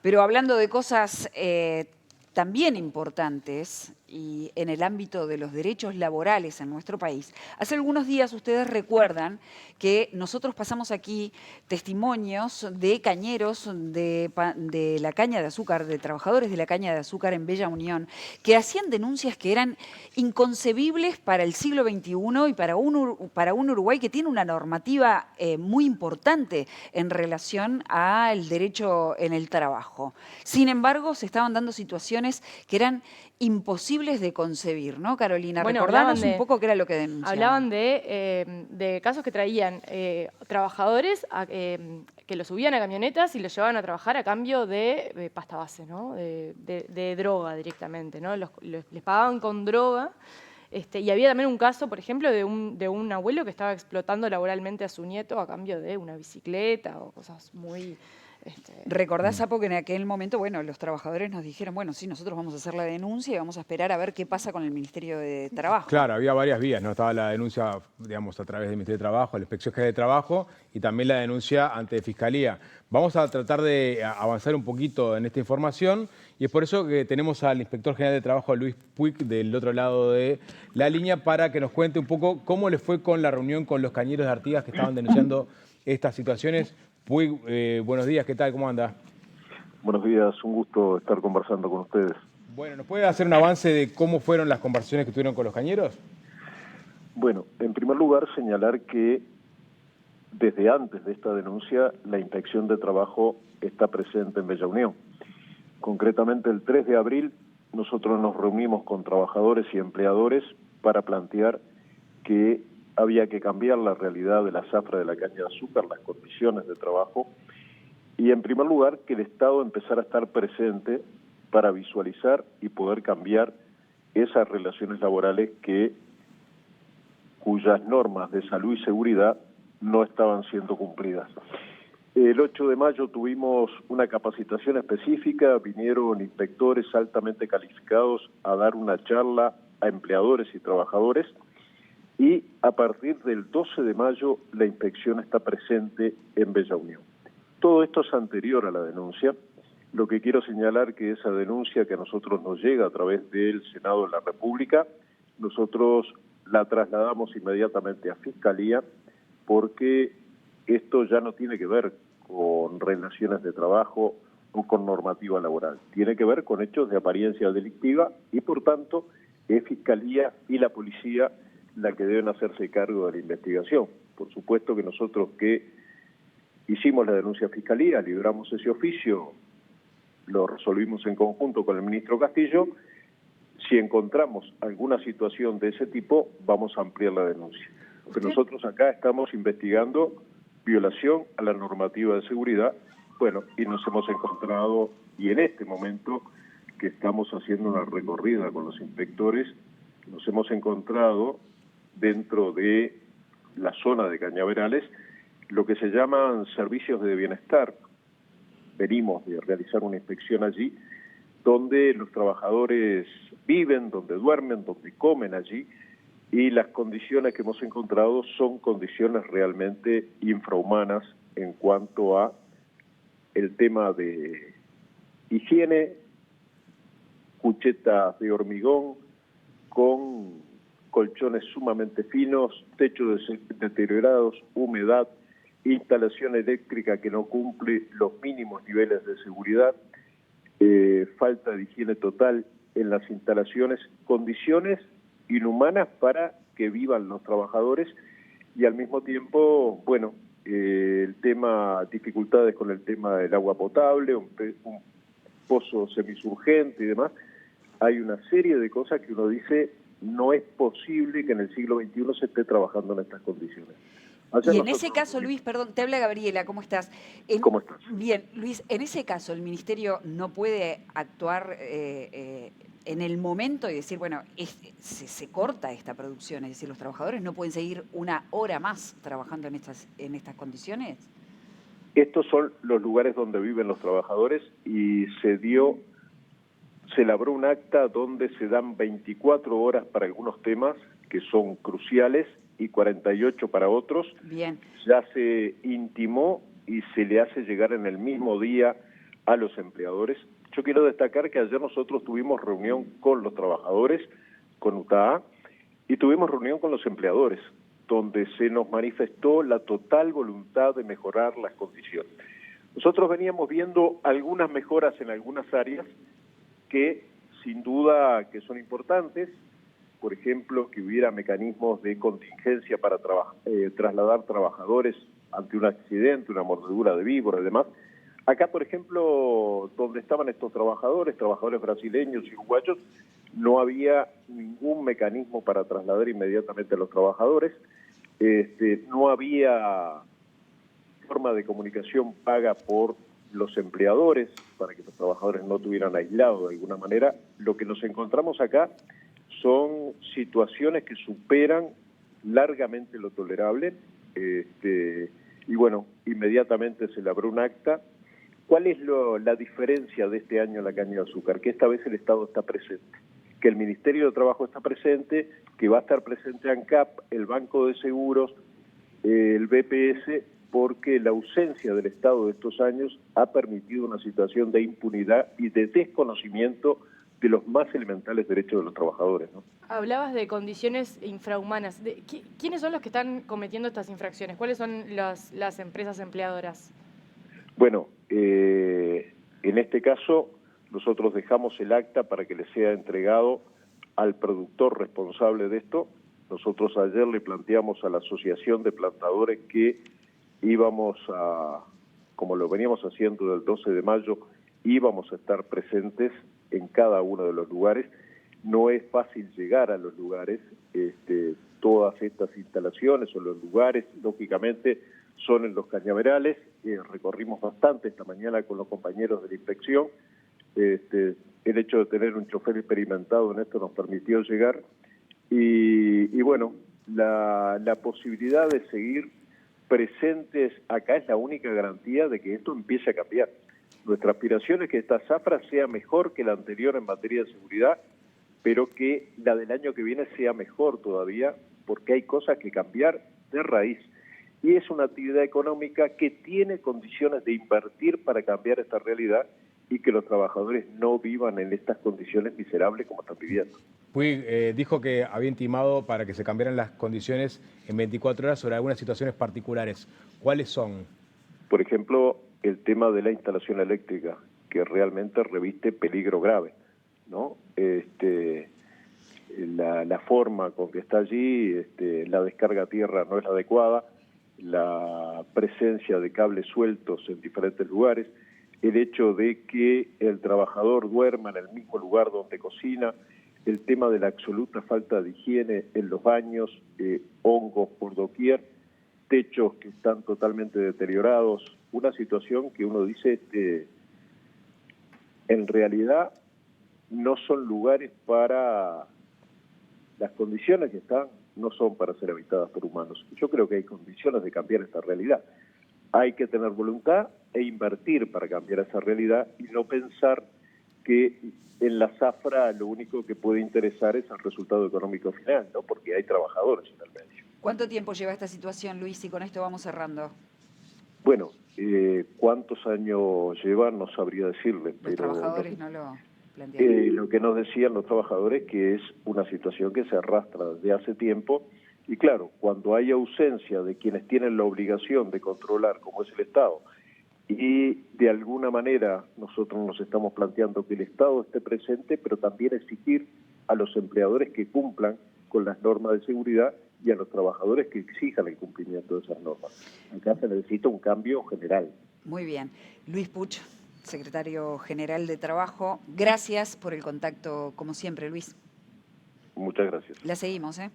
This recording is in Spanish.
Pero hablando de cosas también importantes y en el ámbito de los derechos laborales en nuestro país, hace algunos días ustedes recuerdan que nosotros pasamos aquí testimonios de cañeros de la caña de azúcar, de trabajadores de la caña de azúcar en Bella Unión, que hacían denuncias que eran inconcebibles para el siglo XXI y para un Uruguay que tiene una normativa muy importante en relación al derecho en el trabajo. Sin embargo, se estaban dando situaciones que eran imposibles de concebir, ¿no, Carolina? Bueno, Recordanos un poco qué era lo que denunciaban. hablaban de casos que traían trabajadores que los subían a camionetas y los llevaban a trabajar a cambio de pasta base, ¿no? De droga directamente, ¿no? Les pagaban con droga. Y había también un caso, por ejemplo, de un abuelo que estaba explotando laboralmente a su nieto a cambio de una bicicleta o cosas muy... ¿Recordás, Sapo, que en aquel momento, bueno, los trabajadores nos dijeron, bueno, sí, nosotros vamos a hacer la denuncia y vamos a esperar a ver qué pasa con el Ministerio de Trabajo? Claro, había varias vías, ¿no? Estaba la denuncia, digamos, a través del Ministerio de Trabajo, la Inspección General de Trabajo y también la denuncia ante Fiscalía. Vamos a tratar de avanzar un poquito en esta información y es por eso que tenemos al Inspector General de Trabajo, Luis Puig, del otro lado de la línea, para que nos cuente un poco cómo le fue con la reunión con los cañeros de Artigas que estaban denunciando estas situaciones. Puig, buenos días, ¿qué tal? ¿Cómo anda? Buenos días, un gusto estar conversando con ustedes. Bueno, ¿nos puede hacer un avance de cómo fueron las conversaciones que tuvieron con los cañeros? Bueno, en primer lugar señalar que desde antes de esta denuncia la Inspección de Trabajo está presente en Bella Unión. Concretamente el 3 de abril nosotros nos reunimos con trabajadores y empleadores para plantear que había que cambiar la realidad de la zafra de la caña de azúcar, las condiciones de trabajo, y en primer lugar que el Estado empezara a estar presente para visualizar y poder cambiar esas relaciones laborales cuyas normas de salud y seguridad no estaban siendo cumplidas. El 8 de mayo tuvimos una capacitación específica, vinieron inspectores altamente calificados a dar una charla a empleadores y trabajadores, y a partir del 12 de mayo la inspección está presente en Bella Unión. Todo esto es anterior a la denuncia. Lo que quiero señalar que esa denuncia que a nosotros nos llega a través del Senado de la República, nosotros la trasladamos inmediatamente a Fiscalía porque esto ya no tiene que ver con relaciones de trabajo o con normativa laboral. Tiene que ver con hechos de apariencia delictiva y, por tanto, es Fiscalía y la Policía la que deben hacerse cargo de la investigación. Por supuesto que nosotros que hicimos la denuncia a Fiscalía, libramos ese oficio, lo resolvimos en conjunto con el ministro Castillo. Si encontramos alguna situación de ese tipo, vamos a ampliar la denuncia. Pero nosotros acá estamos investigando violación a la normativa de seguridad, bueno, y nos hemos encontrado, y en este momento que estamos haciendo una recorrida con los inspectores, nos hemos encontrado dentro de la zona de Cañaverales lo que se llaman servicios de bienestar. Venimos de realizar una inspección allí, donde los trabajadores viven, donde duermen, donde comen allí, y las condiciones que hemos encontrado son condiciones realmente infrahumanas en cuanto a el tema de higiene, cuchetas de hormigón con colchones sumamente finos, techos deteriorados, humedad, instalación eléctrica que no cumple los mínimos niveles de seguridad, falta de higiene total en las instalaciones, condiciones inhumanas para que vivan los trabajadores y al mismo tiempo, bueno, dificultades con el tema del agua potable, un pozo semisurgente y demás. Hay una serie de cosas que uno dice, no es posible que en el siglo XXI se esté trabajando en estas condiciones. Y en ese caso, Luis, perdón, te habla Gabriela, ¿cómo estás? ¿Cómo estás? Bien, Luis, en ese caso el Ministerio no puede actuar en el momento y decir, bueno, se corta esta producción, es decir, los trabajadores no pueden seguir una hora más trabajando en estas condiciones. Estos son los lugares donde viven los trabajadores y se elaboró un acta donde se dan 24 horas para algunos temas que son cruciales y 48 para otros. Bien. Ya se intimó y se le hace llegar en el mismo día a los empleadores. Yo quiero destacar que ayer nosotros tuvimos reunión con los trabajadores, con UTAA, y tuvimos reunión con los empleadores, donde se nos manifestó la total voluntad de mejorar las condiciones. Nosotros veníamos viendo algunas mejoras en algunas áreas que sin duda que son importantes, por ejemplo, que hubiera mecanismos de contingencia para trasladar trabajadores ante un accidente, una mordedura de víbora y demás. Acá, por ejemplo, donde estaban estos trabajadores brasileños y uruguayos, no había ningún mecanismo para trasladar inmediatamente a los trabajadores, no había forma de comunicación paga por los empleadores para que los trabajadores no estuvieran aislados de alguna manera. Lo que nos encontramos acá son situaciones que superan largamente lo tolerable, y bueno, inmediatamente se elaboró un acta. ¿Cuál es la diferencia de este año en la caña de azúcar? Que esta vez el Estado está presente, que el Ministerio de Trabajo está presente, que va a estar presente ANCAP, el Banco de Seguros, el BPS, porque la ausencia del Estado de estos años ha permitido una situación de impunidad y de desconocimiento de los más elementales derechos de los trabajadores, ¿no? Hablabas de condiciones infrahumanas. ¿Quiénes son los que están cometiendo estas infracciones? ¿Cuáles son las empresas empleadoras? Bueno, en este caso nosotros dejamos el acta para que le sea entregado al productor responsable de esto. Nosotros ayer le planteamos a la Asociación de Plantadores que íbamos a, como lo veníamos haciendo del 12 de mayo, íbamos a estar presentes en cada uno de los lugares. No es fácil llegar a los lugares, todas estas instalaciones o los lugares, lógicamente, son en los cañaverales. Recorrimos bastante esta mañana con los compañeros de la inspección. El hecho de tener un chofer experimentado en esto nos permitió llegar. Y bueno, la posibilidad de seguir presentes acá es la única garantía de que esto empiece a cambiar. Nuestra aspiración es que esta zafra sea mejor que la anterior en materia de seguridad, pero que la del año que viene sea mejor todavía, porque hay cosas que cambiar de raíz. Y es una actividad económica que tiene condiciones de invertir para cambiar esta realidad y que los trabajadores no vivan en estas condiciones miserables como están viviendo. Puig dijo que había intimado para que se cambiaran las condiciones en 24 horas sobre algunas situaciones particulares. ¿Cuáles son? Por ejemplo, el tema de la instalación eléctrica, que realmente reviste peligro grave, ¿no? La forma con que está allí, la descarga a tierra no es la adecuada, la presencia de cables sueltos en diferentes lugares, el hecho de que el trabajador duerma en el mismo lugar donde cocina, el tema de la absoluta falta de higiene en los baños, hongos por doquier, techos que están totalmente deteriorados, una situación que uno dice, en realidad no son lugares para, las condiciones que están no son para ser habitadas por humanos. Yo creo que hay condiciones de cambiar esta realidad. Hay que tener voluntad e invertir para cambiar esa realidad y no pensar que en la zafra lo único que puede interesar es el resultado económico final, ¿no? Porque hay trabajadores en el medio. ¿Cuánto tiempo lleva esta situación, Luis? Y con esto vamos cerrando. Bueno, ¿cuántos años llevan? No sabría decirle. Los trabajadores no lo plantearon. Lo que nos decían los trabajadores que es una situación que se arrastra desde hace tiempo y claro, cuando hay ausencia de quienes tienen la obligación de controlar, como es el Estado, y de alguna manera nosotros nos estamos planteando que el Estado esté presente, pero también exigir a los empleadores que cumplan con las normas de seguridad y a los trabajadores que exijan el cumplimiento de esas normas. Acá se necesita un cambio general. Muy bien. Luis Puch, secretario general de Trabajo, gracias por el contacto, como siempre, Luis. Muchas gracias. La seguimos, ¿eh?